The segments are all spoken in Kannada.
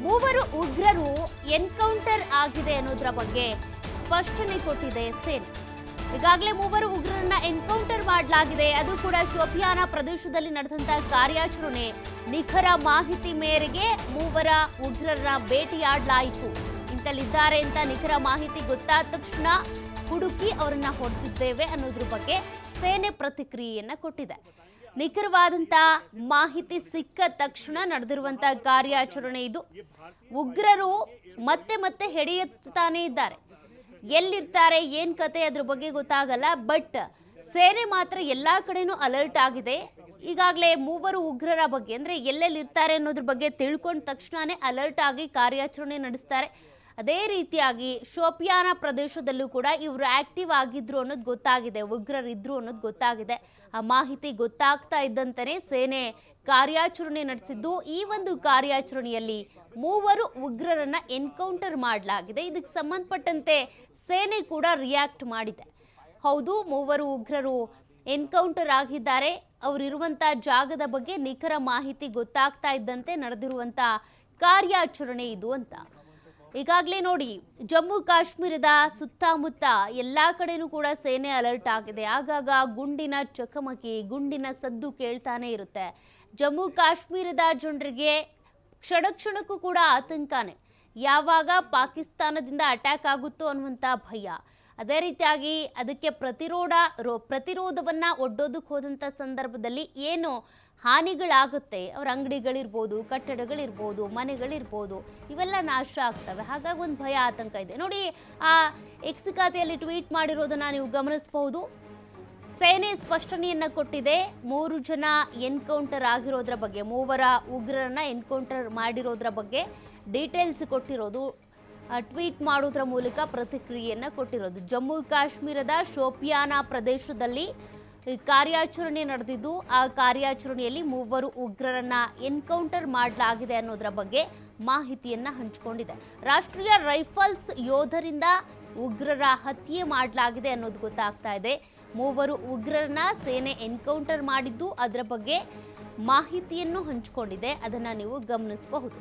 ಮೂವರು ಉಗ್ರರು ಎನ್ಕೌಂಟರ್ ಆಗಿದೆ ಅನ್ನೋದರ ಬಗ್ಗೆ ಸ್ಪಷ್ಟನೆ ಕೊಟ್ಟಿದೆ ಸೇನೆ. ಈಗಾಗಲೇ ಮೂವರು ಉಗ್ರರನ್ನ ಎನ್ಕೌಂಟರ್ ಮಾಡಲಾಗಿದೆ. ಅದು ಕೂಡ ಶೋಪಿಯಾನ ಪ್ರದೇಶದಲ್ಲಿ ನಡೆದಂತಹ ಕಾರ್ಯಾಚರಣೆ. ನಿಖರ ಮಾಹಿತಿ ಮೇರೆಗೆ ಮೂವರ ಉಗ್ರರನ್ನ ಭೇಟಿಯಾಡಲಾಯಿತು. ಇಂತಲ್ಲಿದ್ದಾರೆ ಅಂತ ನಿಖರ ಮಾಹಿತಿ ಗೊತ್ತಾದ ತಕ್ಷಣ ಹುಡುಕಿ ಅವರನ್ನ ಹೊಡೆದಿದ್ದೇವೆ ಅನ್ನೋದ್ರ ಬಗ್ಗೆ ಸೇನೆ ಪ್ರತಿಕ್ರಿಯೆಯನ್ನ ಕೊಟ್ಟಿದೆ. ನಿಖರವಾದಂತ ಮಾಹಿತಿ ಸಿಕ್ಕ ತಕ್ಷಣ ನಡೆದಿರುವಂತ ಕಾರ್ಯಾಚರಣೆ ಇದು. ಉಗ್ರರು ಮತ್ತೆ ಮತ್ತೆ ಹೆಡೆಯುತ್ತಾನೆ ಇದ್ದಾರೆ. ಎಲ್ಲಿರ್ತಾರೆ, ಏನ್ ಕತೆ ಅದ್ರ ಬಗ್ಗೆ ಗೊತ್ತಾಗಲ್ಲ. ಬಟ್ ಸೇನೆ ಮಾತ್ರ ಎಲ್ಲಾ ಕಡೆನೂ ಅಲರ್ಟ್ ಆಗಿದೆ. ಈಗಾಗಲೇ ಮೂವರು ಉಗ್ರರ ಬಗ್ಗೆ ಅಂದ್ರೆ ಎಲ್ಲೆಲ್ಲಿ ಇರ್ತಾರೆ ಅನ್ನೋದ್ರ ಬಗ್ಗೆ ತಿಳ್ಕೊಂಡ ತಕ್ಷಣನೇ ಅಲರ್ಟ್ ಆಗಿ ಕಾರ್ಯಾಚರಣೆ ನಡೆಸ್ತಾರೆ. ಅದೇ ರೀತಿಯಾಗಿ ಶೋಪಿಯಾನ ಪ್ರದೇಶದಲ್ಲೂ ಕೂಡ ಇವರು ಆಕ್ಟಿವ್ ಆಗಿದ್ರು ಅನ್ನೋದು ಗೊತ್ತಾಗಿದೆ, ಉಗ್ರರಿದ್ರು ಅನ್ನೋದು ಗೊತ್ತಾಗಿದೆ. ಆ ಮಾಹಿತಿ ಗೊತ್ತಾಗ್ತಾ ಇದ್ದಂತೆಯೇ ಸೇನೆ ಕಾರ್ಯಾಚರಣೆ ನಡೆಸಿದ್ದು. ಈ ಒಂದು ಕಾರ್ಯಾಚರಣೆಯಲ್ಲಿ ಮೂವರು ಉಗ್ರರನ್ನ ಎನ್ಕೌಂಟರ್ ಮಾಡಲಾಗಿದೆ. ಇದಕ್ಕೆ ಸಂಬಂಧಪಟ್ಟಂತೆ ಸೇನೆ ಕೂಡ ರಿಯಾಕ್ಟ್ ಮಾಡಿದೆ. ಹೌದು, ಮೂವರು ಉಗ್ರರು ಎನ್ಕೌಂಟರ್ ಆಗಿದ್ದಾರೆ. ಅವರಿರುವಂತ ಜಾಗದ ಬಗ್ಗೆ ನಿಖರ ಮಾಹಿತಿ ಗೊತ್ತಾಗ್ತಾ ಇದ್ದಂತೆ ನಡೆದಿರುವಂತ ಕಾರ್ಯಾಚರಣೆ ಇದು ಅಂತ. ಈಗಾಗಲೇ ನೋಡಿ, ಜಮ್ಮು ಕಾಶ್ಮೀರದ ಸುತ್ತಮುತ್ತ ಎಲ್ಲಾ ಕಡೆನೂ ಕೂಡ ಸೇನೆ ಅಲರ್ಟ್ ಆಗಿದೆ. ಆಗಾಗ ಗುಂಡಿನ ಚಕಮಕಿ, ಗುಂಡಿನ ಸದ್ದು ಕೇಳ್ತಾನೆ ಇರುತ್ತೆ. ಜಮ್ಮು ಕಾಶ್ಮೀರದ ಜನರಿಗೆ ಕ್ಷಣಕ್ಕೂ ಕೂಡ ಆತಂಕನೇ. ಯಾವಾಗ ಪಾಕಿಸ್ತಾನದಿಂದ ಅಟ್ಯಾಕ್ ಆಗುತ್ತೋ ಅನ್ನುವಂಥ ಭಯ. ಅದೇ ರೀತಿಯಾಗಿ ಅದಕ್ಕೆ ಪ್ರತಿರೋಧವನ್ನ ಒಡ್ಡೋದಕ್ಕೆ ಹೋದಂಥ ಸಂದರ್ಭದಲ್ಲಿ ಏನು ಹಾನಿಗಳಾಗುತ್ತೆ, ಅವ್ರ ಅಂಗಡಿಗಳಿರ್ಬೋದು, ಕಟ್ಟಡಗಳಿರ್ಬೋದು, ಮನೆಗಳಿರ್ಬೋದು, ಇವೆಲ್ಲ ನಾಶ ಆಗ್ತವೆ. ಹಾಗಾಗಿ ಒಂದು ಭಯ, ಆತಂಕ ಇದೆ. ನೋಡಿ, ಆ ಎಕ್ಸ್ ಖಾತೆಯಲ್ಲಿ ಟ್ವೀಟ್ ಮಾಡಿರೋದನ್ನ ನೀವು ಗಮನಿಸಬಹುದು. ಸೇನೆ ಸ್ಪಷ್ಟನೆಯನ್ನ ಕೊಟ್ಟಿದೆ. 3 ಜನ ಎನ್ಕೌಂಟರ್ ಆಗಿರೋದ್ರ ಬಗ್ಗೆ, ಮೂವರ ಉಗ್ರರನ್ನ ಎನ್ಕೌಂಟರ್ ಮಾಡಿರೋದ್ರ ಬಗ್ಗೆ ಡೀಟೇಲ್ಸ್ ಕೊಟ್ಟಿರೋದು, ಟ್ವೀಟ್ ಮಾಡೋದ್ರ ಮೂಲಕ ಪ್ರತಿಕ್ರಿಯೆಯನ್ನ ಕೊಟ್ಟಿರೋದು. ಜಮ್ಮು ಕಾಶ್ಮೀರದ ಶೋಪಿಯಾನ ಪ್ರದೇಶದಲ್ಲಿ ಕಾರ್ಯಾಚರಣೆ ನಡೆದಿದ್ದು. ಆ ಕಾರ್ಯಾಚರಣೆಯಲ್ಲಿ ಮೂವರು ಉಗ್ರರನ್ನ ಎನ್ಕೌಂಟರ್ ಮಾಡಲಾಗಿದೆ ಅನ್ನೋದ್ರ ಬಗ್ಗೆ ಮಾಹಿತಿಯನ್ನ ಹಂಚಿಕೊಂಡಿದೆ. ರಾಷ್ಟ್ರೀಯ ರೈಫಲ್ಸ್ ಯೋಧರಿಂದ ಉಗ್ರರ ಹತ್ಯೆ ಮಾಡಲಾಗಿದೆ ಅನ್ನೋದು ಗೊತ್ತಾಗ್ತಾ ಇದೆ. ಮೂವರು ಉಗ್ರರನ್ನ ಸೇನೆ ಎನ್ಕೌಂಟರ್ ಮಾಡಿದ್ದು, ಅದರ ಬಗ್ಗೆ ಮಾಹಿತಿಯನ್ನು ಹಂಚಿಕೊಂಡಿದೆ. ಅದನ್ನ ನೀವು ಗಮನಿಸಬಹುದು.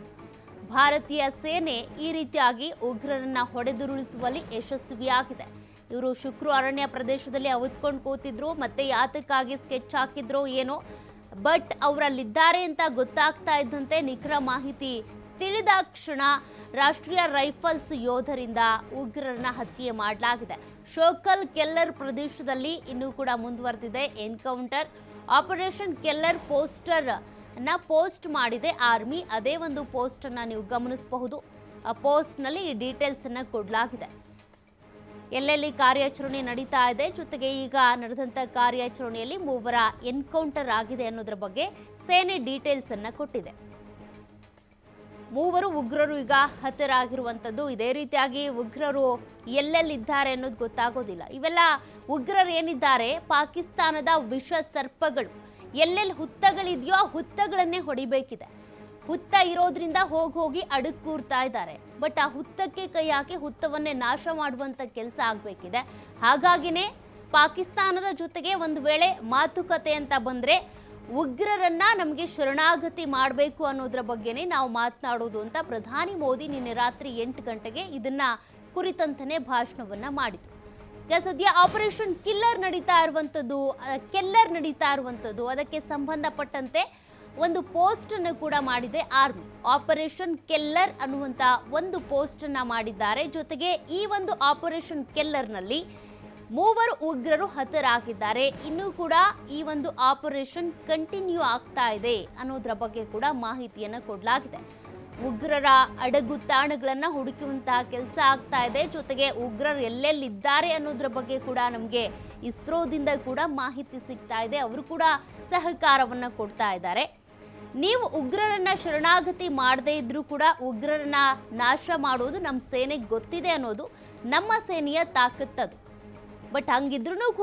ಭಾರತೀಯ ಸೇನೆ ಈ ರೀತಿಯಾಗಿ ಉಗ್ರರನ್ನ ಹೊಡೆದುರುಳಿಸುವಲ್ಲಿ ಯಶಸ್ವಿಯಾಗಿದೆ. ಇವರು ಶುಕ್ರು ಅರಣ್ಯ ಪ್ರದೇಶದಲ್ಲಿ ಅವತ್ಕೊಂಡು ಕೂತಿದ್ರು, ಮತ್ತೆ ಯಾತಕ್ಕಾಗಿ ಸ್ಕೆಚ್ ಹಾಕಿದ್ರು ಏನೋ. ಬಟ್ ಅವರಲ್ಲಿದ್ದಾರೆ ಅಂತ ಗೊತ್ತಾಗ್ತಾ ಇದ್ದಂತೆ ನಿಖರ ಮಾಹಿತಿ ತಿಳಿದ ಕ್ಷಣ ರಾಷ್ಟ್ರೀಯ ರೈಫಲ್ಸ್ ಯೋಧರಿಂದ ಉಗ್ರರನ್ನ ಹತ್ಯೆ ಮಾಡಲಾಗಿದೆ. ಶೋಕಲ್ ಕೆಲ್ಲರ್ ಪ್ರದೇಶದಲ್ಲಿ ಇನ್ನೂ ಕೂಡ ಮುಂದುವರೆದಿದೆ ಎನ್ಕೌಂಟರ್. ಆಪರೇಷನ್ ಕೆಲ್ಲರ್ ಪೋಸ್ಟ್ ಮಾಡಿದೆ ಆರ್ಮಿ. ಅದೇ ಒಂದು ಪೋಸ್ಟ್ ಅನ್ನ ನೀವು ಗಮನಿಸಬಹುದು. ಆ ಪೋಸ್ಟ್ ನಲ್ಲಿ ಈ ಡೀಟೇಲ್ಸ್ ಅನ್ನ ಕೊಡಲಾಗಿದೆ. ಎಲ್ಲೆಲ್ಲಿ ಕಾರ್ಯಾಚರಣೆ ನಡೀತಾ ಇದೆ, ಜೊತೆಗೆ ಈಗ ನಡೆದಂತ ಕಾರ್ಯಾಚರಣೆಯಲ್ಲಿ ಮೂವರ ಎನ್ಕೌಂಟರ್ ಆಗಿದೆ ಅನ್ನೋದ್ರ ಬಗ್ಗೆ ಸೇನೆ ಡೀಟೇಲ್ಸ್ ಅನ್ನ ಕೊಟ್ಟಿದೆ. ಮೂವರು ಉಗ್ರರು ಈಗ ಹತರಾಗಿರುವಂಥದ್ದು. ಇದೇ ರೀತಿಯಾಗಿ ಉಗ್ರರು ಎಲ್ಲೆಲ್ಲಿದ್ದಾರೆ ಅನ್ನೋದು ಗೊತ್ತಾಗೋದಿಲ್ಲ. ಇವೆಲ್ಲ ಉಗ್ರರು ಏನಿದ್ದಾರೆ, ಪಾಕಿಸ್ತಾನದ ವಿಷ ಸರ್ಪಗಳು. ಎಲ್ಲೆಲ್ಲಿ ಹುತ್ತಗಳಿದೆಯೋ ಆ ಹುತ್ತಗಳನ್ನೇ ಹೊಡಿಬೇಕಿದೆ. ಹುತ್ತ ಇರೋದ್ರಿಂದ ಹೋಗಿ ಅಡಕ್ ಕೂರ್ತಾ ಇದ್ದಾರೆ. ಬಟ್ ಆ ಹುತ್ತಕ್ಕೆ ಕೈ ಹಾಕಿ ಹುತ್ತವನ್ನೇ ನಾಶ ಮಾಡುವಂತ ಕೆಲಸ ಆಗ್ಬೇಕಿದೆ. ಹಾಗಾಗಿನೇ ಪಾಕಿಸ್ತಾನದ ಜೊತೆಗೆ ಒಂದು ವೇಳೆ ಮಾತುಕತೆ ಅಂತ ಬಂದ್ರೆ ಉಗ್ರರನ್ನ ನಮಗೆ ಶರಣಾಗತಿ ಮಾಡಬೇಕು ಅನ್ನೋದ್ರ ಬಗ್ಗೆನೇ ನಾವು ಮಾತನಾಡೋದು ಅಂತ ಪ್ರಧಾನಿ ಮೋದಿ ನಿನ್ನೆ ರಾತ್ರಿ 8 ಗಂಟೆಗೆ ಇದನ್ನ ಕುರಿತಂತನೇ ಭಾಷಣವನ್ನ ಮಾಡಿದ್ರು. ಈಗ ಸದ್ಯ ಆಪರೇಷನ್ ಕೆಲ್ಲರ್ ನಡೀತಾ ಇರುವಂಥದ್ದು. ಅದಕ್ಕೆ ಸಂಬಂಧಪಟ್ಟಂತೆ ಒಂದು ಪೋಸ್ಟ್ ಅನ್ನು ಕೂಡ ಮಾಡಿದೆ ಆರ್ಮಿ. ಆಪರೇಷನ್ ಕೆಲ್ಲರ್ ಅನ್ನುವಂತ ಒಂದು ಪೋಸ್ಟ್ ಅನ್ನ ಮಾಡಿದ್ದಾರೆ. ಜೊತೆಗೆ ಈ ಒಂದು ಆಪರೇಷನ್ ಕೆಲ್ಲರ್ನಲ್ಲಿ ಮೂವರು ಉಗ್ರರು ಹತರಾಗಿದ್ದಾರೆ. ಇನ್ನೂ ಕೂಡ ಈ ಒಂದು ಆಪರೇಷನ್ ಕಂಟಿನ್ಯೂ ಆಗ್ತಾ ಇದೆ ಅನ್ನೋದ್ರ ಬಗ್ಗೆ ಕೂಡ ಮಾಹಿತಿಯನ್ನ ಕೊಡಲಾಗಿದೆ. ಉಗ್ರರ ಅಡಗು ತಾಣಗಳನ್ನ ಹುಡುಕುವಂತಹ ಕೆಲಸ ಆಗ್ತಾ ಇದೆ. ಜೊತೆಗೆ ಉಗ್ರರು ಎಲ್ಲೆಲ್ಲಿದ್ದಾರೆ ಅನ್ನೋದ್ರ ಬಗ್ಗೆ ಕೂಡ ನಮಗೆ ಇಸ್ರೋದಿಂದ ಕೂಡ ಮಾಹಿತಿ ಸಿಗ್ತಾ ಇದೆ. ಅವರು ಕೂಡ ಸಹಕಾರವನ್ನ ಕೊಡ್ತಾ ಇದ್ದಾರೆ. ನೀವು ಉಗ್ರರನ್ನ ಶರಣಾಗತಿ ಮಾಡದೇ ಇದ್ರೂ ಕೂಡ ಉಗ್ರರನ್ನ ನಾಶ ಮಾಡೋದು ನಮ್ಮ ಸೇನೆಗೆ ಗೊತ್ತಿದೆ ಅನ್ನೋದು ನಮ್ಮ ಸೇನೆಯ ತಾಕತ್ತದು. ಬಟ್ ಹಂಗಿದ್ರೂ